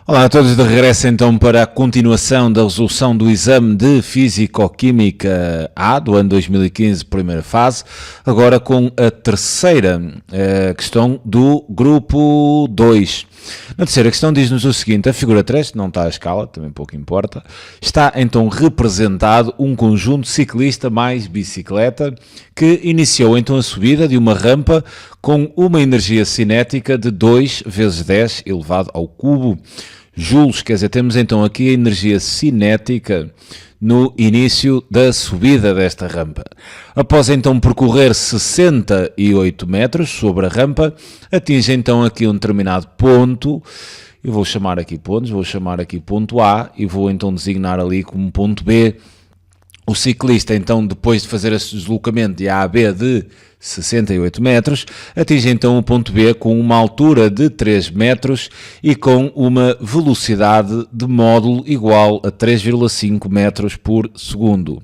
Olá a todos, de regresso então para a continuação da resolução do exame de Físico-Química A do ano 2015, primeira fase, agora com a terceira questão do grupo 2. Na terceira questão diz-nos o seguinte: a figura 3, não está à escala, também pouco importa, está então representado um conjunto ciclista mais bicicleta que iniciou então a subida de uma rampa com uma energia cinética de 2 vezes 10 elevado ao cubo joules, quer dizer, temos então aqui a energia cinética no início da subida desta rampa. Após então percorrer 68 metros sobre a rampa, atinge então aqui um determinado ponto. Eu vou chamar aqui pontos, vou chamar aqui ponto A e vou então designar ali como ponto B. O ciclista, então, depois de fazer esse deslocamento de A a B de 68 metros, atinge então o ponto B com uma altura de 3 metros e com uma velocidade de módulo igual a 3,5 metros por segundo.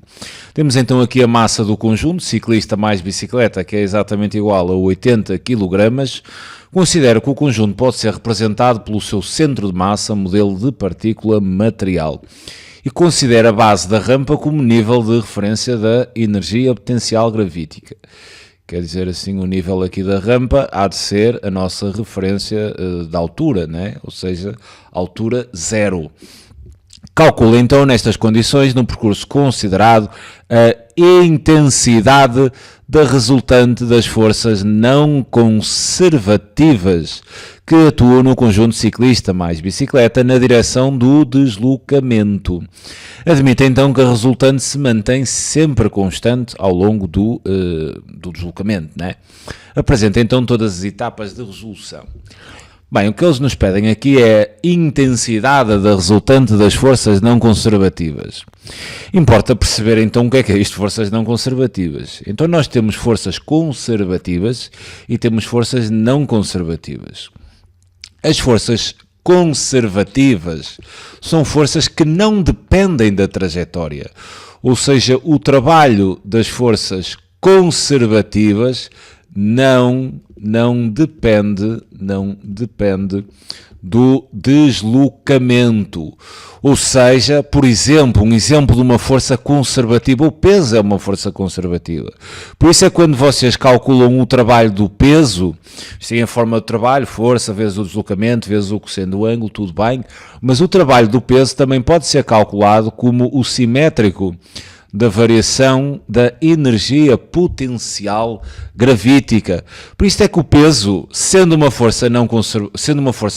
Temos então aqui a massa do conjunto, ciclista mais bicicleta, que é exatamente igual a 80 kg. Considero que o conjunto pode ser representado pelo seu centro de massa, modelo de partícula material. E considera a base da rampa como nível de referência da energia potencial gravítica. Quer dizer assim, o nível aqui da rampa há de ser a nossa referência da altura, né? Ou seja, altura zero. Calcula então nestas condições, no percurso considerado, a intensidade da resultante das forças não conservativas que atuam no conjunto ciclista mais bicicleta na direção do deslocamento. Admite então que a resultante se mantém sempre constante ao longo do deslocamento, né? Apresenta então todas as etapas de resolução. Bem, o que eles nos pedem aqui é a intensidade da resultante das forças não conservativas. Importa perceber então o que é isto, forças não conservativas. Então nós temos forças conservativas e temos forças não conservativas. As forças conservativas são forças que não dependem da trajetória, ou seja, o trabalho das forças conservativas não depende do deslocamento. Ou seja, por exemplo, um exemplo de uma força conservativa, o peso é uma força conservativa. Por isso é quando vocês calculam o trabalho do peso, isto tem a forma de trabalho, força vezes o deslocamento, vezes o cosseno do ângulo, tudo bem, mas o trabalho do peso também pode ser calculado como o simétrico da variação da energia potencial gravítica. Por isso é que o peso, sendo uma força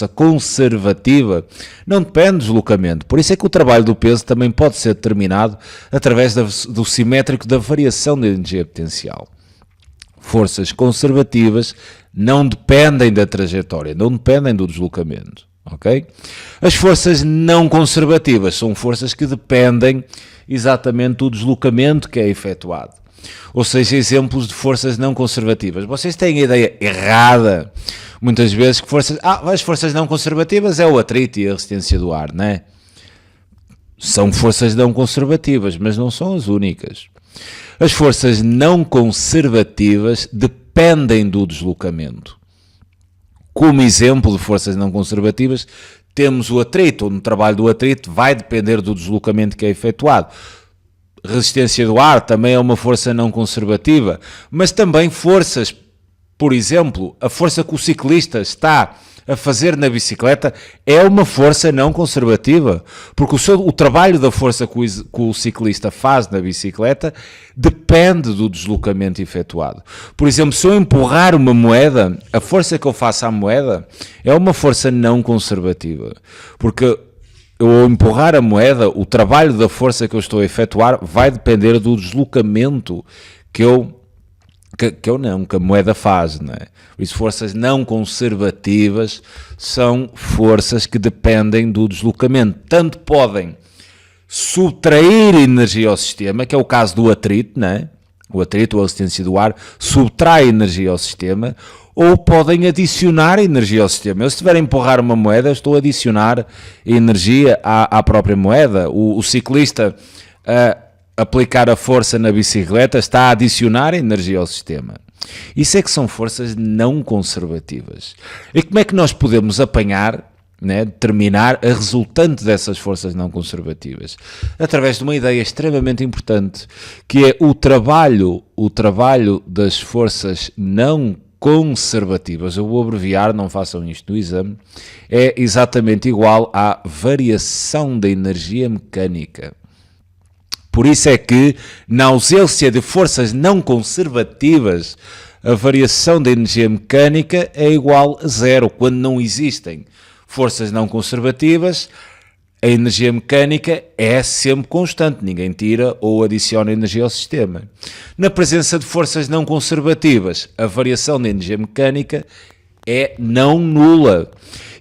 conservativa, não depende do deslocamento. Por isso é que o trabalho do peso também pode ser determinado através do simétrico da variação da energia potencial. Forças conservativas não dependem da trajetória, não dependem do deslocamento. Okay? As forças não conservativas são forças que dependem exatamente do deslocamento que é efetuado. Ou seja, exemplos de forças não conservativas. Vocês têm a ideia errada, muitas vezes, que as forças não conservativas é o atrito e a resistência do ar, não é? São forças não conservativas, mas não são as únicas. As forças não conservativas dependem do deslocamento. Como exemplo de forças não conservativas, temos o atrito, onde o trabalho do atrito vai depender do deslocamento que é efetuado. Resistência do ar também é uma força não conservativa, mas também forças, por exemplo, a força que o ciclista está a fazer na bicicleta é uma força não conservativa, porque o trabalho da força que o ciclista faz na bicicleta depende do deslocamento efetuado. Por exemplo, se eu empurrar uma moeda, a força que eu faço à moeda é uma força não conservativa, porque eu, ao empurrar a moeda, o trabalho da força que eu estou a efetuar vai depender do deslocamento que a moeda faz, não é? Por isso, forças não conservativas são forças que dependem do deslocamento. Tanto podem subtrair energia ao sistema, que é o caso do atrito, não é? O atrito, a resistência do ar, subtrai energia ao sistema, ou podem adicionar energia ao sistema. Eu, se estiver a empurrar uma moeda, estou a adicionar energia à própria moeda. O ciclista aplicar a força na bicicleta está a adicionar energia ao sistema. Isso é que são forças não conservativas. E como é que nós podemos apanhar né, determinar a resultante dessas forças não conservativas, através de uma ideia extremamente importante, que é o trabalho das forças não conservativas. Eu vou abreviar, não façam isto no exame, é exatamente igual à variação da energia mecânica. Por isso é que, na ausência de forças não conservativas, a variação da energia mecânica é igual a zero. Quando não existem forças não conservativas, a energia mecânica é sempre constante, ninguém tira ou adiciona energia ao sistema. Na presença de forças não conservativas, a variação da energia mecânica é não nula.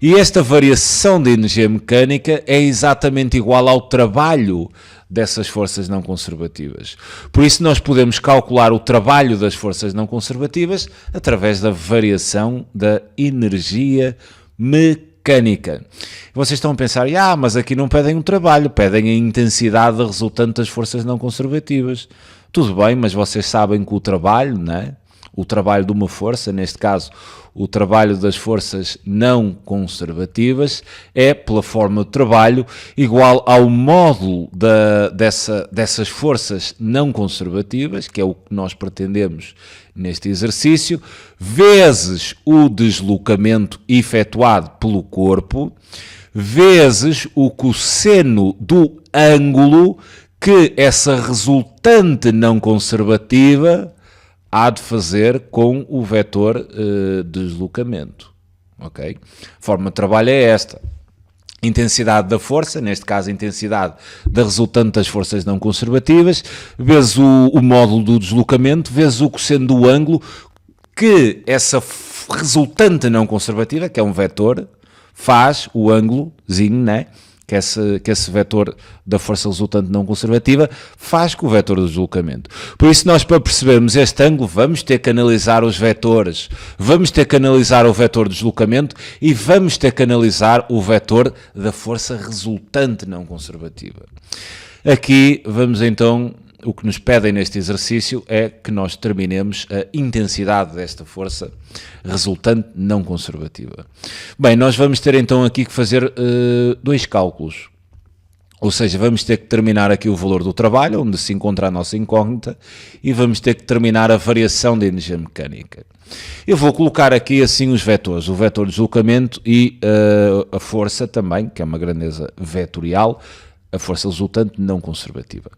E esta variação de energia mecânica é exatamente igual ao trabalho dessas forças não conservativas. Por isso nós podemos calcular o trabalho das forças não conservativas através da variação da energia mecânica. Vocês estão a pensar, mas aqui não pedem um trabalho, pedem a intensidade resultante das forças não conservativas. Tudo bem, mas vocês sabem que o trabalho, não é? O trabalho de uma força, neste caso, o trabalho das forças não conservativas, é, pela forma de trabalho, igual ao módulo dessas forças não conservativas, que é o que nós pretendemos neste exercício, vezes o deslocamento efetuado pelo corpo, vezes o cosseno do ângulo que essa resultante não conservativa há de fazer com o vetor de deslocamento. Ok? A forma de trabalho é esta. Intensidade da força, neste caso a intensidade da resultante das forças não conservativas, vezes o módulo do deslocamento, vezes o cosseno do ângulo que essa resultante não conservativa, que é um vetor, faz o ângulozinho, né? Que esse vetor da força resultante não conservativa faz com o vetor do deslocamento. Por isso nós, para percebermos este ângulo, vamos ter que analisar os vetores, vamos ter que analisar o vetor do deslocamento e vamos ter que analisar o vetor da força resultante não conservativa. Aqui vamos então, o que nos pedem neste exercício é que nós determinemos a intensidade desta força resultante não conservativa. Bem, nós vamos ter então aqui que fazer dois cálculos. Ou seja, vamos ter que determinar aqui o valor do trabalho, onde se encontra a nossa incógnita, e vamos ter que determinar a variação da energia mecânica. Eu vou colocar aqui assim os vetores, o vetor de deslocamento e a força também, que é uma grandeza vetorial, a força resultante não conservativa.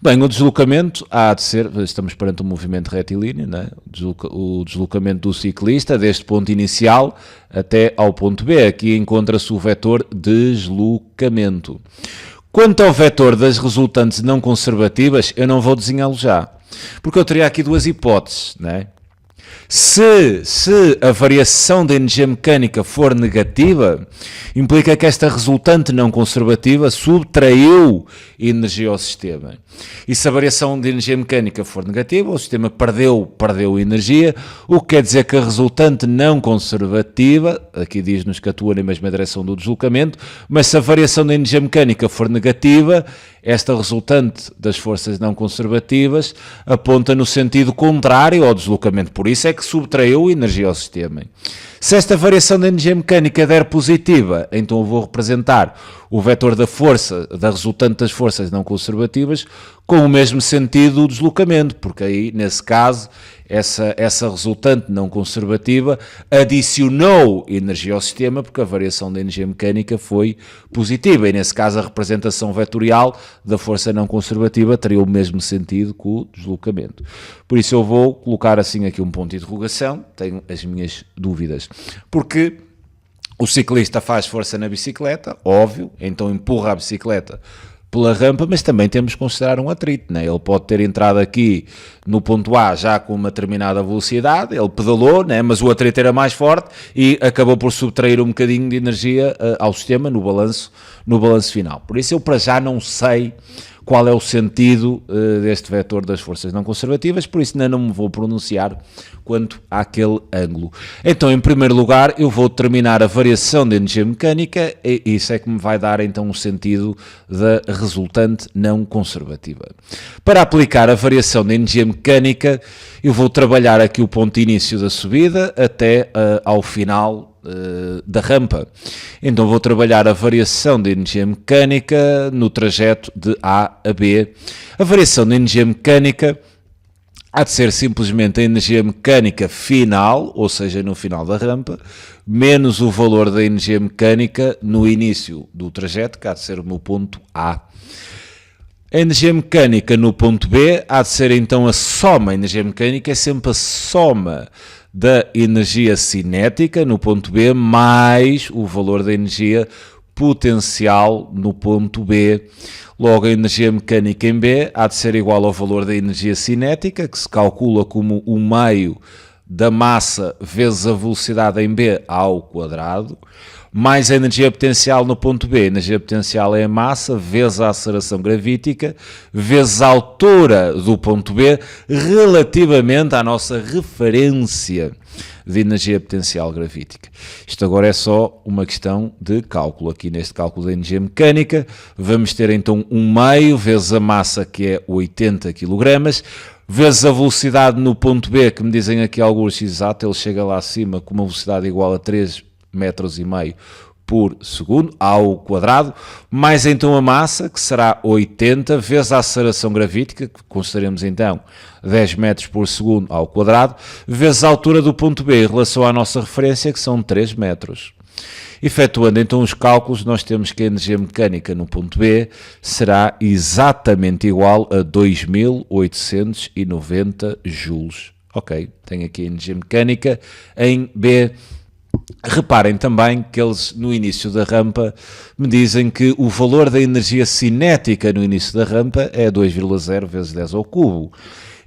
Bem, o deslocamento há de ser, estamos perante um movimento retilíneo, né? O deslocamento do ciclista deste ponto inicial até ao ponto B. Aqui encontra-se o vetor deslocamento. Quanto ao vetor das resultantes não conservativas, eu não vou desenhá-lo já, porque eu teria aqui duas hipóteses, né? Se a variação da energia mecânica for negativa, implica que esta resultante não conservativa subtraiu energia ao sistema. E se a variação de energia mecânica for negativa, o sistema perdeu energia, o que quer dizer que a resultante não conservativa, aqui diz-nos que atua na mesma direção do deslocamento, mas se a variação da energia mecânica for negativa, esta resultante das forças não conservativas aponta no sentido contrário ao deslocamento, por isso é que subtraiu energia ao sistema. Se esta variação da energia mecânica der positiva, então eu vou representar o vetor da força, da resultante das forças não conservativas, com o mesmo sentido do deslocamento, porque aí, nesse caso, essa resultante não conservativa adicionou energia ao sistema, porque a variação da energia mecânica foi positiva, e nesse caso a representação vetorial da força não conservativa teria o mesmo sentido que o deslocamento. Por isso eu vou colocar assim aqui um ponto de interrogação, tenho as minhas dúvidas, porque o ciclista faz força na bicicleta, óbvio, então empurra a bicicleta pela rampa, mas também temos que considerar um atrito, né? Ele pode ter entrado aqui no ponto A já com uma determinada velocidade, ele pedalou, né? Mas o atrito era mais forte e acabou por subtrair um bocadinho de energia ao sistema no balanço final. Por isso eu para já não sei qual é o sentido deste vetor das forças não conservativas, por isso ainda não me vou pronunciar quanto àquele ângulo. Então, em primeiro lugar, eu vou determinar a variação da energia mecânica, e isso é que me vai dar então o sentido da resultante não conservativa. Para aplicar a variação da energia mecânica, eu vou trabalhar aqui o ponto de início da subida até ao final da rampa. Então vou trabalhar a variação da energia mecânica no trajeto de A a B. A variação da energia mecânica há de ser simplesmente a energia mecânica final, ou seja, no final da rampa, menos o valor da energia mecânica no início do trajeto, que há de ser o meu ponto A. A energia mecânica no ponto B há de ser então a soma. A energia mecânica é sempre a soma da energia cinética no ponto B mais o valor da energia potencial no ponto B. Logo, a energia mecânica em B há de ser igual ao valor da energia cinética, que se calcula como o meio da massa vezes a velocidade em B ao quadrado, mais a energia potencial no ponto B. A energia potencial é a massa vezes a aceleração gravítica, vezes a altura do ponto B, relativamente à nossa referência de energia potencial gravítica. Isto agora é só uma questão de cálculo. Aqui neste cálculo da energia mecânica, vamos ter então um meio vezes a massa, que é 80 kg, vezes a velocidade no ponto B, que me dizem aqui alguns exato, ele chega lá acima com uma velocidade igual a 3,5 metros por segundo, ao quadrado, mais então a massa, que será 80, vezes a aceleração gravítica, que consideremos então 10 metros por segundo ao quadrado, vezes a altura do ponto B em relação à nossa referência, que são 3 metros. Efetuando então os cálculos, nós temos que a energia mecânica no ponto B será exatamente igual a 2.890 joules. Ok, tenho aqui a energia mecânica em B. Reparem também que eles no início da rampa me dizem que o valor da energia cinética no início da rampa é 2,0 vezes 10 ao cubo.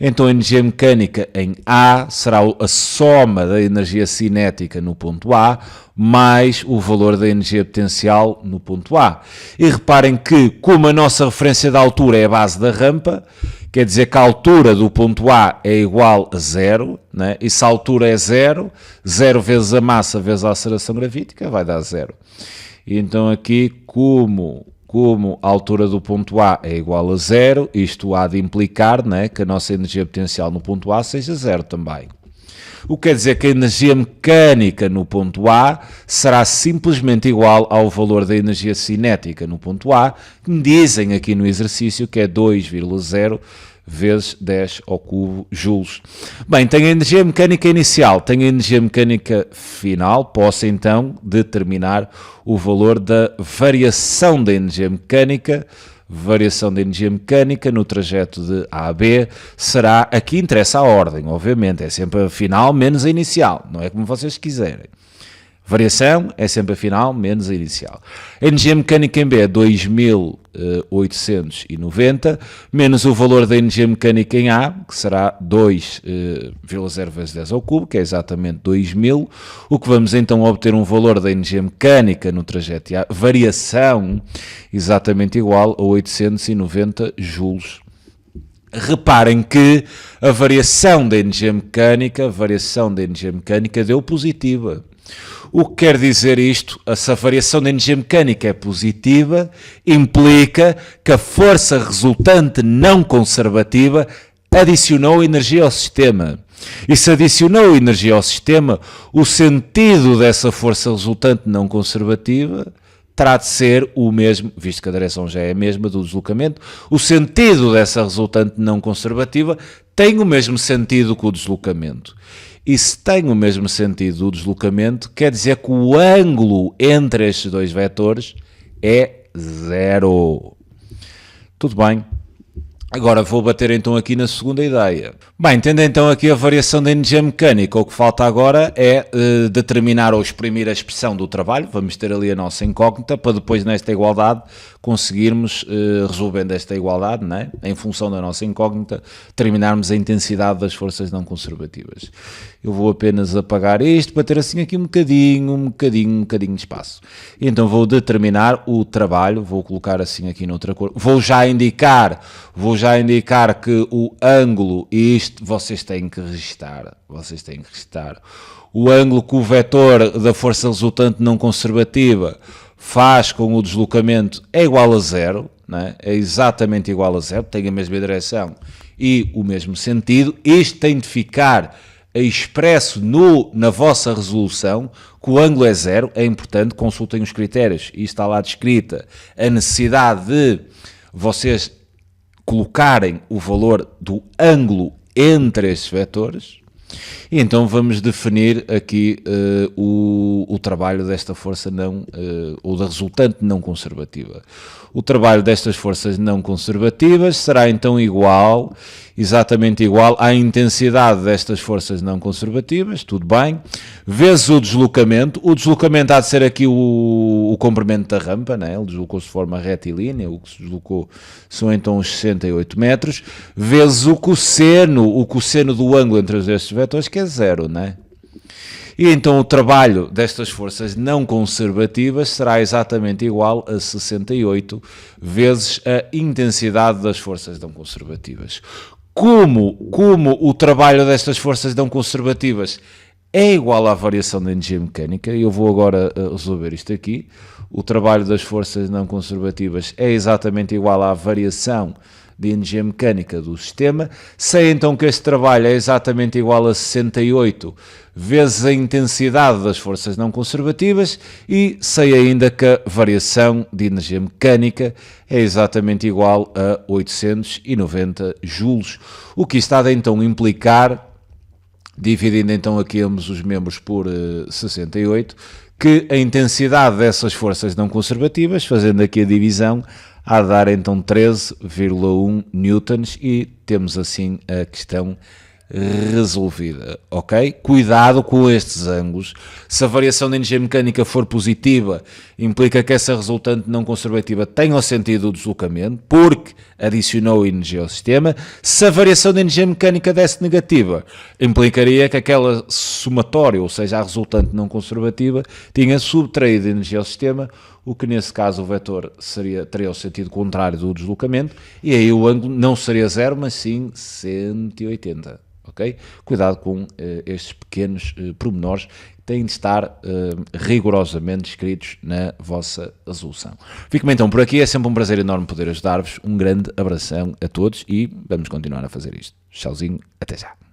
Então a energia mecânica em A será a soma da energia cinética no ponto A mais o valor da energia potencial no ponto A. E reparem que, como a nossa referência da altura é a base da rampa, quer dizer que a altura do ponto A é igual a 0, né? E se a altura é 0, 0 vezes a massa vezes a aceleração gravítica vai dar 0. E então aqui, como a altura do ponto A é igual a 0, isto há de implicar, né, que a nossa energia potencial no ponto A seja 0 também. O que quer dizer que a energia mecânica no ponto A será simplesmente igual ao valor da energia cinética no ponto A, que me dizem aqui no exercício que é 2,0 vezes 10 ao cubo joules. Bem, tenho a energia mecânica inicial, tenho a energia mecânica final, posso então determinar o valor da variação da energia mecânica. Variação da energia mecânica no trajeto de A a B será, aqui interessa a ordem, obviamente, é sempre a final menos a inicial, não é como vocês quiserem. Variação é sempre a final menos a inicial. A energia mecânica em B é 2.890, menos o valor da energia mecânica em A, que será 2,0 vezes 10 ao cubo, que é exatamente 2.000, o que vamos então obter um valor da energia mecânica no trajeto de A, variação, exatamente igual a 890 joules. Reparem que a variação da energia mecânica deu positiva. O que quer dizer isto? Se a variação da energia mecânica é positiva, implica que a força resultante não conservativa adicionou energia ao sistema. E se adicionou energia ao sistema, o sentido dessa força resultante não conservativa terá de ser o mesmo, visto que a direção já é a mesma do deslocamento, o sentido dessa resultante não conservativa tem o mesmo sentido que o deslocamento. E se tem o mesmo sentido do deslocamento, quer dizer que o ângulo entre estes dois vetores é 0. Tudo bem. Agora vou bater então aqui na segunda ideia. Bem, tendo então aqui a variação da energia mecânica, o que falta agora é determinar ou exprimir a expressão do trabalho. Vamos ter ali a nossa incógnita para depois nesta igualdade conseguirmos, resolvendo esta igualdade, né, em função da nossa incógnita, determinarmos a intensidade das forças não conservativas. Eu vou apenas apagar isto para ter assim aqui um bocadinho de espaço. E então vou determinar o trabalho, vou colocar assim aqui noutra cor. Vou já indicar que o ângulo, e isto vocês têm que registar, o ângulo que o vetor da força resultante não conservativa faz com o deslocamento é igual a 0, né? É exatamente igual a 0, tem a mesma direção e o mesmo sentido. Isto tem de ficar expresso na vossa resolução que o ângulo é 0, é importante, consultem os critérios, e está lá descrita a necessidade de vocês colocarem o valor do ângulo entre estes vetores, e então vamos definir aqui o trabalho desta força não, ou da resultante não conservativa. O trabalho destas forças não conservativas será então exatamente igual à intensidade destas forças não conservativas, tudo bem, vezes o deslocamento há de ser aqui o comprimento da rampa, né? Ele deslocou-se de forma retilínea, o que se deslocou são então os 68 metros, vezes o cosseno do ângulo entre estes vetores, que é 0, né? E então o trabalho destas forças não conservativas será exatamente igual a 68 vezes a intensidade das forças não conservativas. Como o trabalho destas forças não conservativas é igual à variação da energia mecânica, e eu vou agora resolver isto aqui, o trabalho das forças não conservativas é exatamente igual à variação de energia mecânica do sistema. Sei então que este trabalho é exatamente igual a 68 vezes a intensidade das forças não conservativas, e sei ainda que a variação de energia mecânica é exatamente igual a 890 joules, o que está a então implicar, dividindo então aqui ambos os membros por 68, que a intensidade dessas forças não conservativas, fazendo aqui a divisão, há de dar então 13,1 newtons, e temos assim a questão resolvida, ok? Cuidado com estes ângulos. Se a variação da energia mecânica for positiva, implica que essa resultante não conservativa tenha o sentido do deslocamento, porque adicionou energia ao sistema. Se a variação da energia mecânica desse negativa, implicaria que aquela somatória, ou seja, a resultante não conservativa, tinha subtraído energia ao sistema, o que nesse caso o vetor teria o sentido contrário do deslocamento, e aí o ângulo não seria 0, mas sim 180. Okay? Cuidado com estes pequenos pormenores que têm de estar rigorosamente escritos na vossa resolução. Fico-me então por aqui, é sempre um prazer enorme poder ajudar-vos. Um grande abração a todos e vamos continuar a fazer isto. Tchauzinho, até já.